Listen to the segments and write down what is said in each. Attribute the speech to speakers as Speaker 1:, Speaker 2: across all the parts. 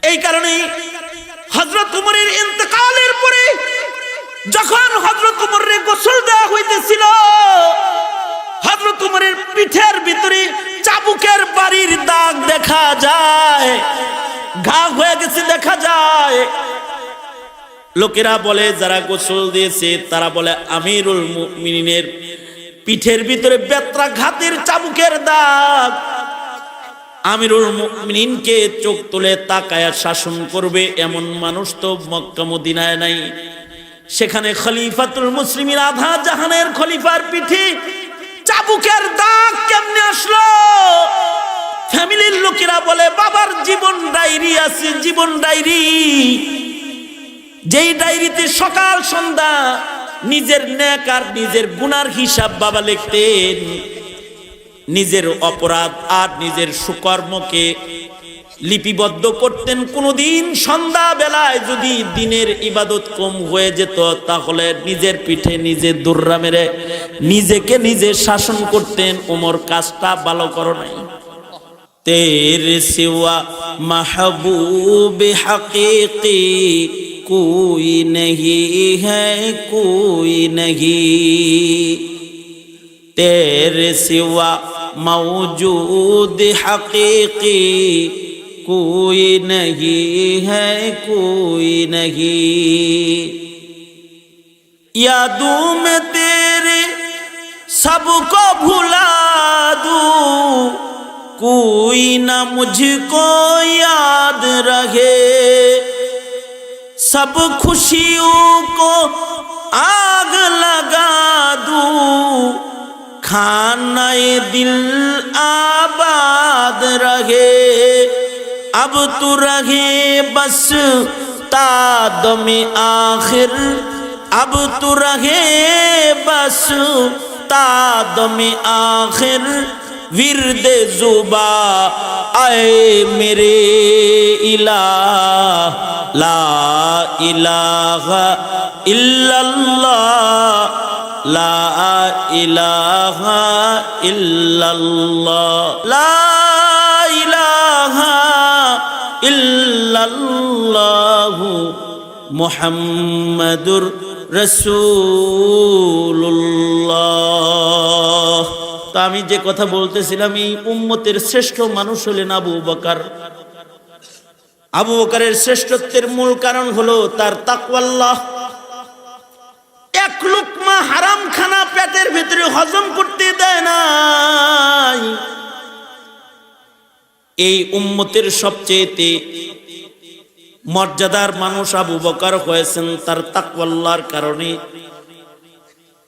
Speaker 1: এই কারণেই হযরত উমরের ইন্তেকালের পরে যখন হযরত উমরের গোসল দেওয়া হইতেছিল, হযরত উমরের পিঠের ভিতরে চাবুকের বাড়ির দাগ দেখা যায়, ঘা হয়ে গেছে দেখা যায়। লোকেরা বলে, যারা গোসল দিয়েছে তারা বলে আমিরুল মুমিনিনের পিঠের ভিতরে বেত্রাঘাতের চাবুকের দাগ। আমিরুল মুমিনিনকে চোখ তুলে তাকায়া শাসন করবে এমন মানুষ তো মক্কা মদিনায় নাই। সেখানে খলিফাতুল মুসলিমিন আধা জাহানের খলিফার পিঠে চাবুকের দাগ কেমনে আসলো? ফ্যামিলির লোকেরা বলে বাবার জীবন ডায়েরি আছে, জীবন ডায়েরি, যেই ডায়েরিতে সকাল সন্ধ্যা নিজের নেক আর নিজের গুনার হিসাব বাবা লিখতেন। নিজের অপরাধ আর নিজের সুকর্মকে লিপিবদ্ধ করতেন। কোনদিন সন্ধ্যা বেলায় যদি দিনের ইবাদত কম হয়ে যেত তাহলে নিজের পিঠে নিজে দুর্রা মেরে নিজেকে নিজে শাসন করতেন, ওমর কাজটা ভালো করো নাই। তেরে সিওয়া মাহবুব হাকিকি कोई नहीं है कोई नहीं, तेरे सिवा मौजूद हकीकी कोई नहीं है कोई नहीं। यादों में तेरे सबको भुला दूं, कोई ना मुझको याद रहे, सब खुशियों को आग लगा दूं, खानाए दिल आबाद रहे। अब तू रहे बस तादमे आखिर, अब तू रहे बस तादमे आखिर, विर्दे जुबा आए मेरे इलाह, ला इलाहा इल्लल्लाह, ला इलाहा इल्लल्लाह, ला इलाहा इल्लल्लाह मुहम्मदुर রাসূলুল্লাহ। তো আমি যে কথা বলতেছিলাম, এই উম্মতের শ্রেষ্ঠ মানুষ হলেন আবু বকর। আবু বকরের শ্রেষ্ঠত্বের মূল কারণ হলো তার তাকওয়াল্লাহ। এক লুকমা হারাম খানা পেটের ভিতরে হজম করতে দেয় নাই। এই উম্মতের সবচেয়ে মর্যাদার মানুষ আবু বকর হয়েছেন তার তাকওয়াল্লাহর কারণে।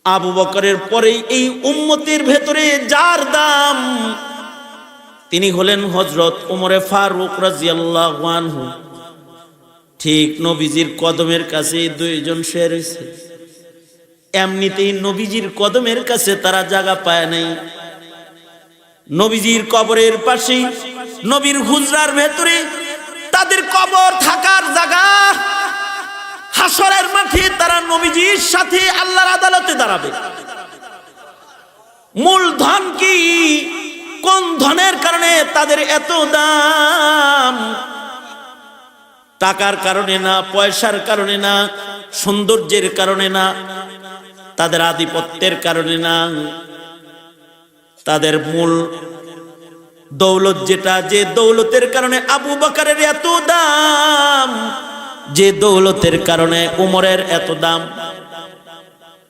Speaker 1: আবু বকরের পরেই এই উম্মতের ভেতরে যার দাম তিনি হলেন হযরত ওমরে ফারুক রাদিয়াল্লাহু আনহু। ঠিক নবীজির কদমের কাছে দুইজন শুয়ে রয়েছে। এমনিতেই নবীজির কদমের কাছে তারা জায়গা পায় নাই। নবীজির কবরের পাশে, নবীর হুজরার ভেতরে তাদের কবর থাকার জায়গা। হাসরের মাঠে তারা নবীজির সাথে আল্লাহর আদালতে দাঁড়াবে। মূলধন কি? কোন ধনের কারণে তাদের এত দাম? টাকার কারণে না, পয়সার কারণে না, সৌন্দর্যের কারণে না, তাদের আধিপত্যের কারণে না। তাদের মূল দৌলত যেটা, যে দৌলতের কারণে আবু বকরের এত দাম, যে দৌলতের কারণে উমরের এত দাম,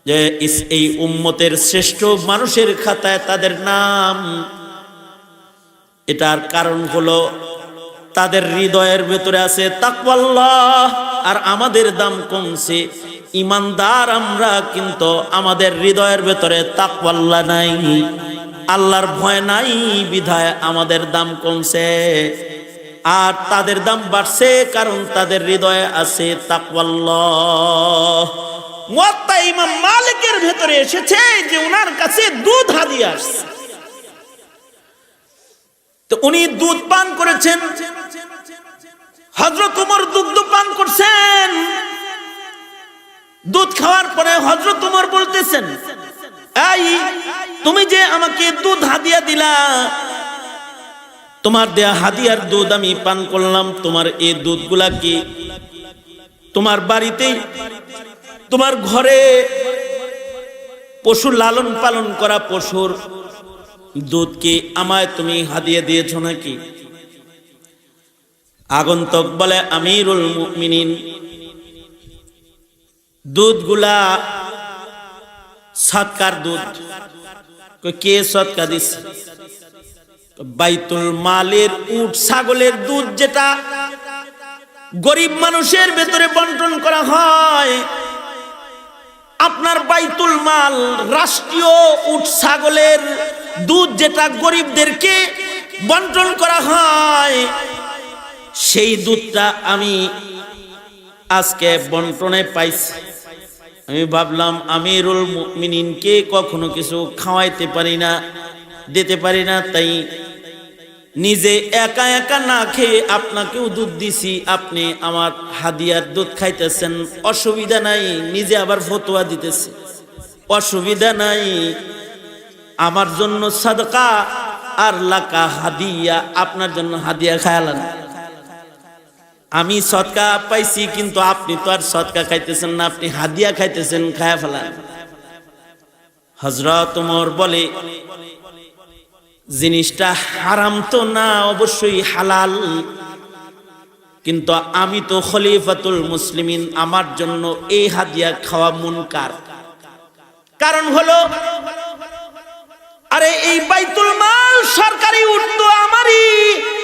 Speaker 1: যে এই উম্মতের শ্রেষ্ঠ মানুষের খাতায় তাদের নাম, এটার কারণ হলো তাদের হৃদয়ের ভেতরে আছে তাকওয়াল্লাহ। আর আমাদের দাম কমছে, ইমানদার আমরা, কিন্তু আমাদের হৃদয়ের ভেতরে তাকওয়াল্লাহ নাই, আল্লাহর ভয় নাই, বিধায় আমাদের দাম কমছে। আর তাদের দাম বাড়ছে কারণ তাদের হৃদয়ে আছে তাকওয়াল্লাহ। মুয়াত্তা ইমাম মালিকের ভেতরে এসেছে যে ওনার কাছে দুধ হাদিয়া আসছে। তো উনি দুধ পান করেছেন, হযরত ওমর দুগ্ধ পান করছেন। দুধ খাওয়ার পরে হযরত ওমর বলতেছেন, এই তুমি যে আমাকে দুধ হাদিয়া দিলা, তোমার দেয়া হাদিয়ার দুধ আমি পান করলাম। তোমার এই দুধগুলা কি তোমার বাড়িতে, তোমার ঘরে পশু লালন পালন করা পশুর দুধকে আমায় তুমি হাদিয়া দিয়েছ নাকি? আগন্তুক বলে, আমিরুল মুমিনিন, দুধগুলা সদকার দুধ। কে সদকা দিছে? বাইতুল মালের উট ছাগলের দুধ, যেটা গরিব মানুষের ভেতরে বন্টন করা হয়। আপনার বাইতুল মাল, রাষ্ট্রীয় উট ছাগলের দুধ যেটা গরিবদেরকে বন্টন করা হয়, সেই দুধটা আমি আজকে বন্টনে পাইছি। আমি ভাবলাম আমিরুল মুমিনিনকে কখনো কিছু খাওয়াইতে পারি না, দিতে পারি না, তাই নিজে একা একা না খেয়ে আপনাকেও দুধ দিছি। আপনি আমার হাদিয়ার দুধ খাইতেছেন, অসুবিধা নাই। নিজে আবার ফতোয়া দিতেছে, অসুবিধা নাই, আমার জন্য সাদকা আর লাকা হাদিয়া, আপনার জন্য হাদিয়া খায়ালান। আমি সদকা পাইছি, কিন্তু আপনি তো আর সদকা খাইতেছেন না, আপনি হাদিয়া খাইতেছেন, খায়া ফেলান। হযরত ওমর বলে, জিনিসটা হারাম তো না, অবশ্যই হালাল, কিন্তু আমি তো খলিফাতুল মুসলিমিন, আমার জন্য এই হাদিয়া খাওয়া মুনকার। কারণ হলো, আরে এই বাইতুল মাল সরকারি উট তো আমারই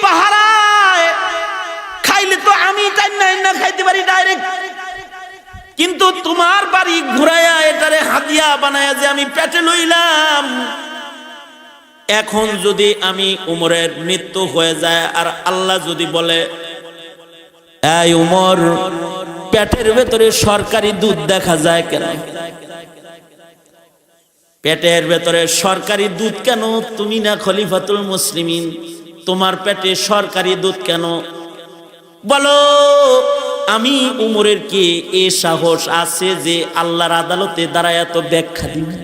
Speaker 1: পাহারায়, খাইলে তো আমি না খাইতে পারি ডাইরেক্ট, কিন্তু তোমার বাড়ি ঘুরাইয়া এটারে হাদিয়া বানায়া যে আমি পেটে লইলাম। এখন যদি আমি উমরের মৃত্যু হয়ে যায় আর আল্লাহ যদি বলে, এই উমর, পেটের ভেতরে সরকারি দুধ দেখা যায় কেন? পেটের ভেতরে সরকারি দুধ কেন? তুমি না খলিফাতুল মুসলিমিন, তোমার পেটে সরকারি দুধ কেন? বলো, আমি উমরের কি এ সাহস আছে যে আল্লাহর আদালতে দাঁড়ায় এত ব্যাখ্যা দিবে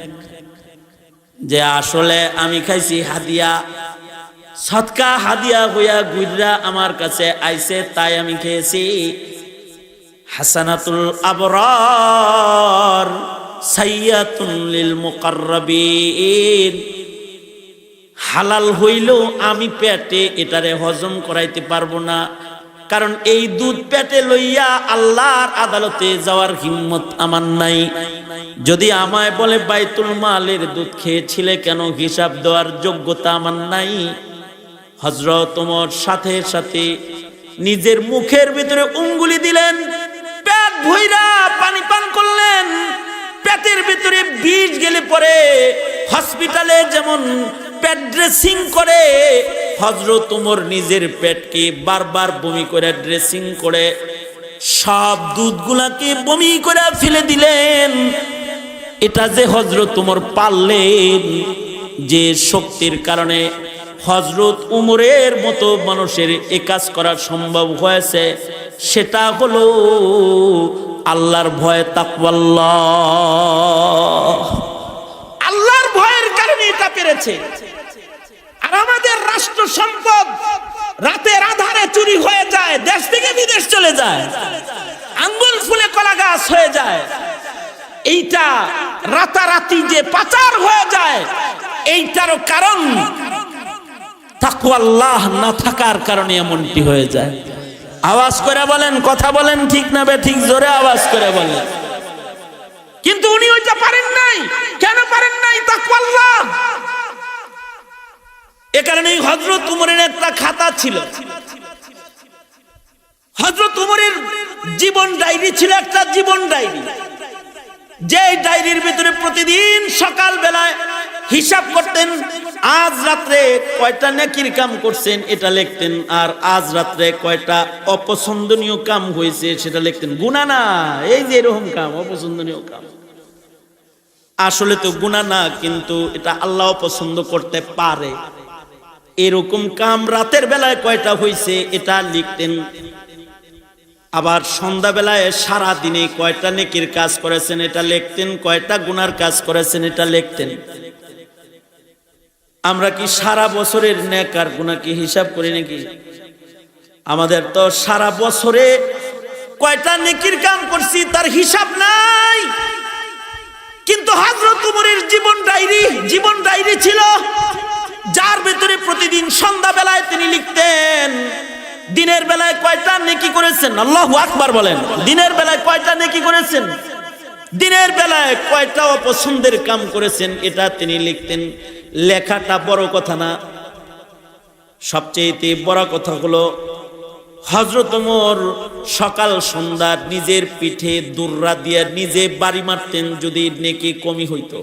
Speaker 1: যে আসলে আমি খাইছি হাদিয়া, সদকা হাদিয়া হইয়া গুইরা আমার কাছে আইছে, তাই আমি খেয়েছি। হাসানাতুল আবরার সাইয়াতুন লিল মুকাররাবিন, হালাল হইলেও আমি পেটে এটারে হজম করাইতে পারবো না, কারণ এই দুধ পেটে লইয়া আল্লাহর আদালতে যাওয়ার হিম্মত আমার নাই। যদি আমায় বলে বাইতুল মালের দুধ খেয়েছিলে কেন, হিসাব দেওয়ার যোগ্যতা আমার নাই। হযরত ওমর সাথে সাথে নিজের মুখের ভিতরে উঙ্গুলি দিলেন, পেট ভইরা পানি পান করলেন। পেটের ভিতরে বিষ গেলে পরে হসপিটালে যেমন পেট ড্রেসিং করে, হযরত ওমর নিজের পেটকে বারবার বমি করে ড্রেসিং করে সব দুধগুলাকে বমি করে ফেলে দিলেন। এটা যে হযরত ওমর পারলেন, যে শক্তির কারণে হযরত ওমরের মতো মানুষের এ কাজ করা সম্ভব হয়েছে, সেটা হলো আল্লাহর ভয়, তাকওয়াল্লাহ। আল্লাহর ভয়ের কারণে এটা পেরেছে। আর আমাদের রাষ্ট্র সম্পদ রাতের আধারে চুরি হয়ে যায়, দেশ থেকে বিদেশ চলে যায়, আঙ্গুল ফুলে কলা গাছ হয়ে যায়। এইটা রাতারাতি যে পাচার হয়ে যায়, এইটারও কারণ তাকওয়াল্লাহ না থাকার কারণে এমনটি হয়ে যায়। আওয়াজ করে বলেন, কথা বলেন, ঠিক না বে ঠিক? জোরে আওয়াজ করে বলেন। কিন্তু উনি ওইটা পারেন নাই। কেন পারেন নাই? তাকওয়াল্লাহ। এ কারণেই হযরত ওমরের একটা খাতা ছিল। হযরত ওমরের জীবন ডায়েরি ছিল, একটা জীবন ডায়েরি, যে ডায়েরির ভিতরে প্রতিদিন সকাল বেলায় হিসাব করতেন। আজ রাত্রে কয়টা নেকির কাম করছেন এটা লিখতেন, আর আজ রাত্রে কয়টা অপছন্দনীয় কাম হয়েছে সেটা লিখতেন। গুনাহ না, এই যে এরকম কাম, অপছন্দনীয় কাম, আসলে তো গুনাহ না, কিন্তু এটা আল্লাহ পছন্দ করতে পারে। এরকম কাম রাতের বেলায় কয়টা হয়েছে এটা লিখতেন। আবার সন্ধ্যা বেলায় সারা দিনে কয়টা নেকির কাজ করেছেন এটা লিখতেন, কয়টা গুনার কাজ করেছেন এটা লিখতেন। আমরা কি সারা বছরের নেক আর গুনাহ কি হিসাব করি নাকি? আমাদের তো সারা বছরে কয়টা নেকির কাম করছি তার হিসাব নাই। কিন্তু হযরত উমরের জীবন ডায়েরি ছিল, যার ভিতরে প্রতিদিন সন্ধ্যা বেলায় তিনি লিখতেন দিনের বেলায় কয়টা নেকি করেছেন। আল্লাহু আকবার বলেন। দিনের বেলায় কয়টা নেকি করেছেন, দিনের বেলায় কয়টা অপছন্দের কাম করেছেন, এটা তিনি লিখতেন। লেখাটা বড় কথা না, সবচেয়ে বড় কথা হলো হযরত ওমর সকাল সন্ধ্যা নিজের পিঠে দুর্রা দিয়ে নিজে বাড়ি মারতেন যদি নেকি কমই হইতো।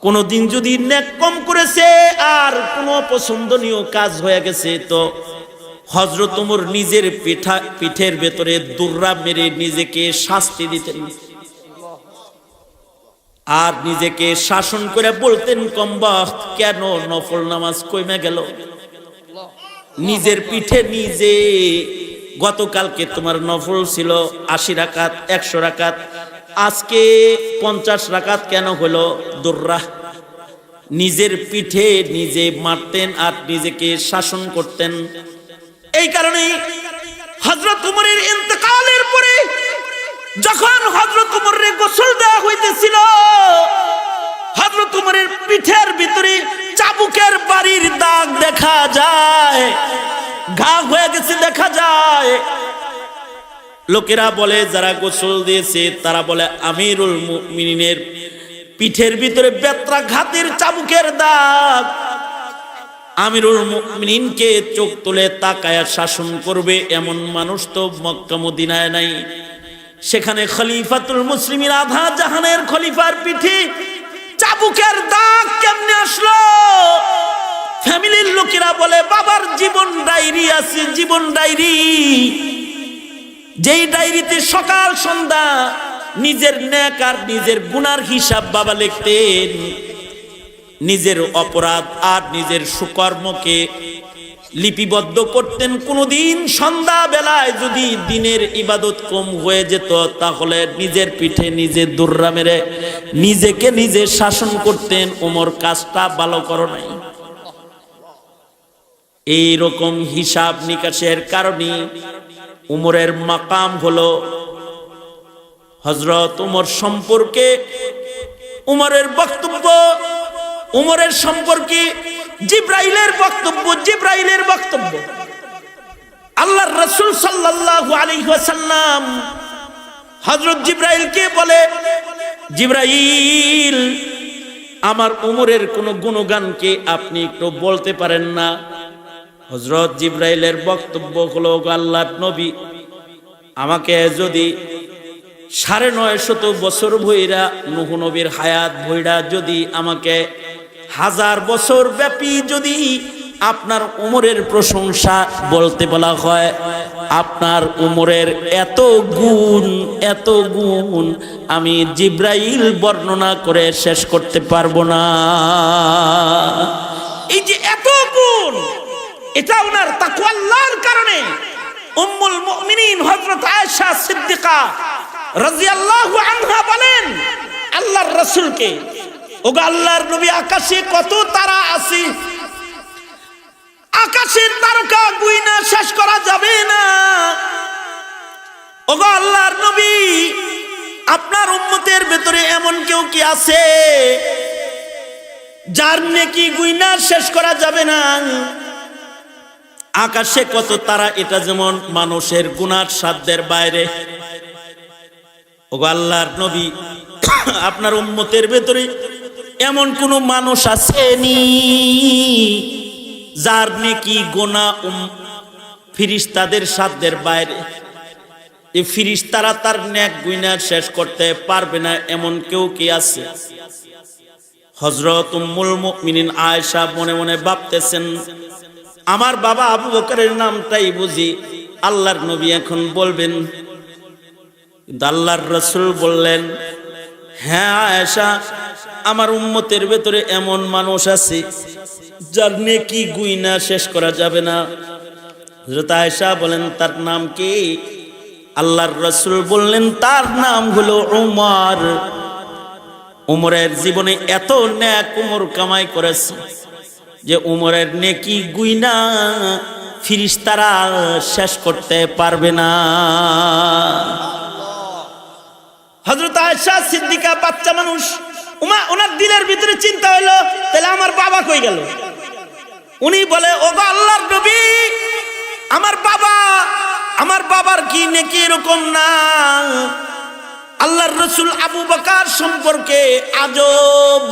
Speaker 1: কোনদিন যদি নেক কম করেছে আর কোনো পছন্দনীয় কাজ হয়ে গেছে তো হযরত ওমর নিজের পিঠের ভেতরে দুর্রা মেরে নিজেকে শাস্তি দিতেন আর নিজেকে শাসন করে বলতেন, কমবখত কেন নফল নামাজ কমে গেল। নিজের পিঠে নিজে, গতকালকে তোমার নফল ছিল 80 রাকাত 100 রাকাত, আজকে 50 রাকাত কেন হলো? দুর্রা। নিজের পিঠে নিজে মারতেন আর নিজেকে শাসন করতেন। এই কারণেই হযরত উমরের ইন্তেকালের পরে যখন হযরত উমরের গোসল দেওয়া হইতেছিল, হযরত উমরের পিঠের ভিতরে চাবুকের বাড়ির দাগ দেখা যায়, ঘা হয়ে গেছে দেখা যায়। লোকেরা বলে, যারা গোসল দিয়েছে তারা বলে আমিরুল মুমিনিনের পিঠের ভিতরে বেত্রাঘাতের চাবুকের দাগ। আমিরুল মুমিনিনকে চোখ তুলে তাকায়া শাসন করবে এমন মানুষ তো মক্কা মদিনায় নাই। সেখানে খলিফাতুল মুসলিমিন আধা জাহানের খলিফার পিঠে চাবুকের দাগ কেমনে আসলো? ফ্যামিলির লোকেরা বলে, বাবার জীবন ডায়েরি আছে, জীবন ডায়েরি, যেই ডায়েরিতে সকাল সন্ধ্যা নিজের নেক আর নিজের গুনার হিসাব বাবা লিখতেন। নিজের অপরাধ আর নিজের সুকর্মকে লিপিবদ্ধ করতেন। কোনদিন সন্ধ্যা বেলায় যদি দিনের ইবাদত কম হয়ে যেত তাহলে নিজের পিঠে নিজে দুর্রা মেরে নিজেকে নিজে শাসন করতেন, ওমর কাজটা ভালো করো নাই। এইরকম হিসাব নিকাশের কারণে উমরের মাকাম হলো হযরত উমর সম্পর্কে, উমরের বক্তব্য, উমরের সম্পর্কে জিব্রাইলের বক্তব্য। আল্লাহর রাসূল সাল্লাল্লাহু আলাইহি ওয়াসাল্লাম হযরত জিব্রাইলকে বলে, জিব্রাইল, আমার উমরের কোন গুণগানকে আপনি একটু বলতে পারেন না? হযরত জিব্রাইলের বক্তব্য হলো, আল্লাহর নবী, আমাকে যদি 950 বছর ভইরা নূহ নবীর হায়াত ভইরা যদি আমাকে 1000 বছর ব্যাপী যদি আপনার উমরের প্রশংসা বলতে বলা হয়, আপনার উমরের এত গুণ আমি জিব্রাইল বর্ণনা করে শেষ করতে পারবো না। এই যে এত গুণ, এটা ওনার তাকওয়া আল্লাহর কারণে। উম্মুল মুমিনিন হযরত আয়েশা সিদ্দিকা রাদিয়াল্লাহু আনহা বলেন আল্লাহর রাসূলকে, ওগো আল্লাহর নবী, আকাশে কত তারা আছে, আকাশের তারকা গুইনা শেষ করা যাবে না। ওগো আল্লাহর নবী, আপনার উম্মতের ভেতরে এমন কেউ কি আছে যার নেকি গুইনা শেষ করা যাবে না? আকাশে কত তারা, এটা যেমন মানুষের গুনার সাধ্যের বাইরে। ওগো আল্লাহর নবী, আপনার উম্মতের ভেতরে এমন কোন মানুষ আসেনি যার নেকি গোনা ফিরিস্তাদের সাধ্যের বাইরে? এই ফিরিস্তারা তার নেক গুনাহ শেষ করতে পারবে না, এমন কেউ কি আছে? হযরত উম্মুল মুমিনিন আয়েশা মনে মনে ভাবতেছেন, আমার বাবা আবু বকরের নামটাই বুঝি আল্লাহর নবী এখন বলবেন। কিন্তু আল্লাহর রাসূল বললেন, হ্যাঁ আয়েশা, আমার উম্মতের ভেতরে এমন মানুষ আছে যার নেকি গুনাহ শেষ করা যাবে না। হযরত আয়েশা বলেন, তার নাম কি? আল্লাহর রাসূল বললেন, তার নাম হলো উমর। উমরের জীবনে এত নেক উমর কামাই করেছে যে উমরের নেকি গুইনা ফিরিস্তারা শেষ করতে পারবে না। হযরত আয়েশা সিদ্দিকা বাচ্চা মানুষ, ওনার দিলের ভিতরে চিন্তা হইলো তাহলে আমার বাবা কই গেল। উনি বলে, ওগো আল্লাহর নবী, আমার বাবার কি নেকি এরকম না? আল্লাহর রাসূল আবু বকর সম্পর্কে আজব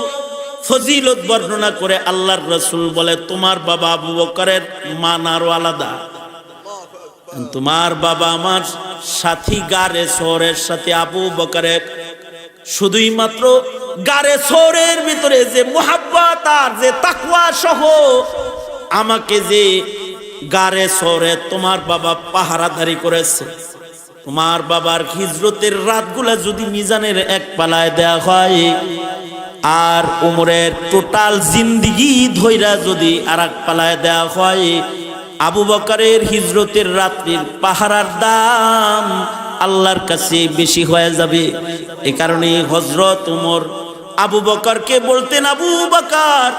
Speaker 1: ফজিলত বর্ণনা করে আল্লাহর রাসূল বলে, তোমার বাবা আবু বকরের মান আরো আলাদা। তোমার বাবা আমার সাথী গারে সওরের সাথে আবু বকরের শুধুই মাত্র গারে সওরের ভিতরে যে মুহাব্বত আর যে তাকওয়া সহ আমাকে যে গারে সওরে তোমার বাবা পাহারাদারি করেছে, তোমার বাবার হিজরতের রাতগুলা যদি মিজানের এক পালায় দেয়া হয় আর উমরের টোটাল জিন্দেগি ধইরা যদি আর এক পালায় দেয়া হয়, আবু বকরের হিজরতের রাত্রির পাহারার দাম আল্লাহর কাছে বেশি হয়ে যাবে। এই কারণে হযরত উমর আবু বকরকে বলতেন, আবু বকর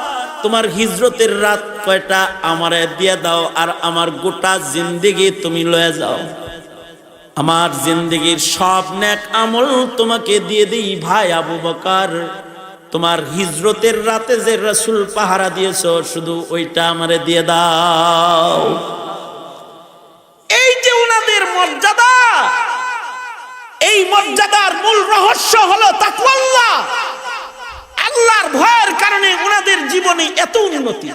Speaker 1: তোমার হিজরতের রাত কয়টা আমারে দিয়ে দাও আর আমার গোটা জিন্দেগি তুমি লয়ে যাও, আমার জিন্দেগির সব নেক আমল তোমাকে দিয়ে দেই। ভাই আবু বকর, তোমার হিজরতের রাতে যে রাসূল পাহারা দিয়েছো শুধু ওইটা আমারে দিয়ে দাও। এই যে উনাদের মর্যাদা, এই মর্যাদার মূল রহস্য হলো তাকওয়াল্লাহ। আল্লাহর ভয়ের কারণে উনাদের জীবনে এত উন্নতি।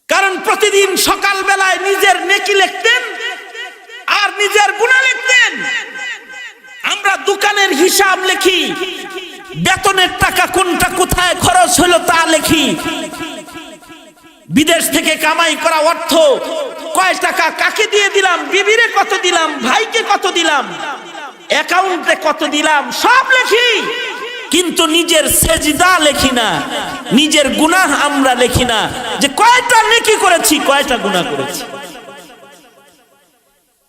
Speaker 1: কারণ প্রতিদিন সকাল বেলায় নিজের নেকি লিখতেন আর নিজের গুনাহ লিখতেন। আমরা দোকানের হিসাব লিখি, বেতনের টাকা কোনটা কোথায় খরচ হলো তা লিখি, বিদেশ থেকে কামাই করা অর্থ কয় টাকা কাকে দিয়ে দিলাম, বিবিরে কত দিলাম, ভাইকে কত দিলাম, অ্যাকাউন্টে কত দিলাম, সব লিখি। কিন্তু নিজের সেজদা লিখি না, নিজের গুনাহ আমরা লিখি না, যে কয়টা নেকি করেছি, কয়টা গুনাহ করেছি।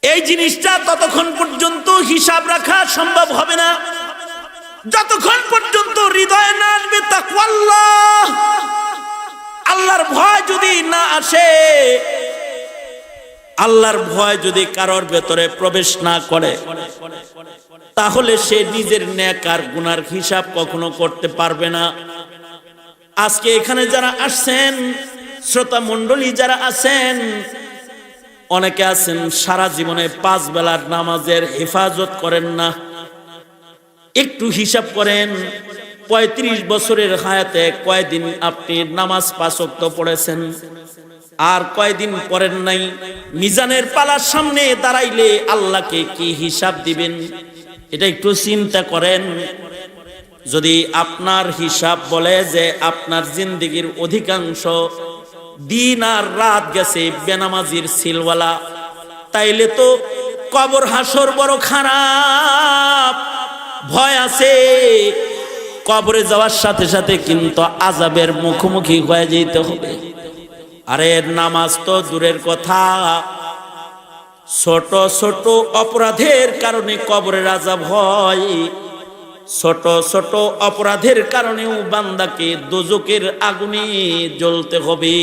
Speaker 1: এই জিনিসটা ততক্ষণ পর্যন্ত হিসাব রাখা সম্ভব হবে না যতক্ষণ পর্যন্ত হৃদয়ে না আসবে তাকওয়াল্লাহ। আল্লাহর ভয় যদি না আসে, আল্লাহর ভয় যদি কারোর ভেতরে প্রবেশ না করে, তাহলে সে নিজের নেক আর গুনার হিসাব কখনো করতে পারবে না। আজকে এখানে যারা আসছেন, শ্রোতা মণ্ডলী যারা আছেন, অনেকে আছেন সারা জীবনে 5 বেলার নামাজের হেফাজত করেন না। একটু হিসাব করেন, 35 বছরের হায়াতে কয়দিন আপনি নামাজ 5 ওয়াক্ত পড়েছেন আর কয়দিন পড়েন নাই? মিজানের পালার সামনে দাঁড়াইলে আল্লাহকে কি হিসাব দিবেন? এটা একটু চিন্তা করেন। যদি আপনার হিসাব বলে যে আপনার জিন্দেগির অধিকাংশ দিন আর রাত গেছে বেনামাজির সিলওয়ালা, তাইলে তো কবর হাসর বড় খারাপ। ভয় আছে, কবরে যাওয়ার সাথে সাথে কিন্তু আযাবের মুখোমুখি হয়ে যেতে হবে। আরে নামাজ তো দূরের কথা, ছোট ছোট অপরাধের কারণে কবরের আযাব হয়। ছোট ছোট অপরাধের কারণেও বান্দাকে দোজখের আগুনে জ্বলতে হবে।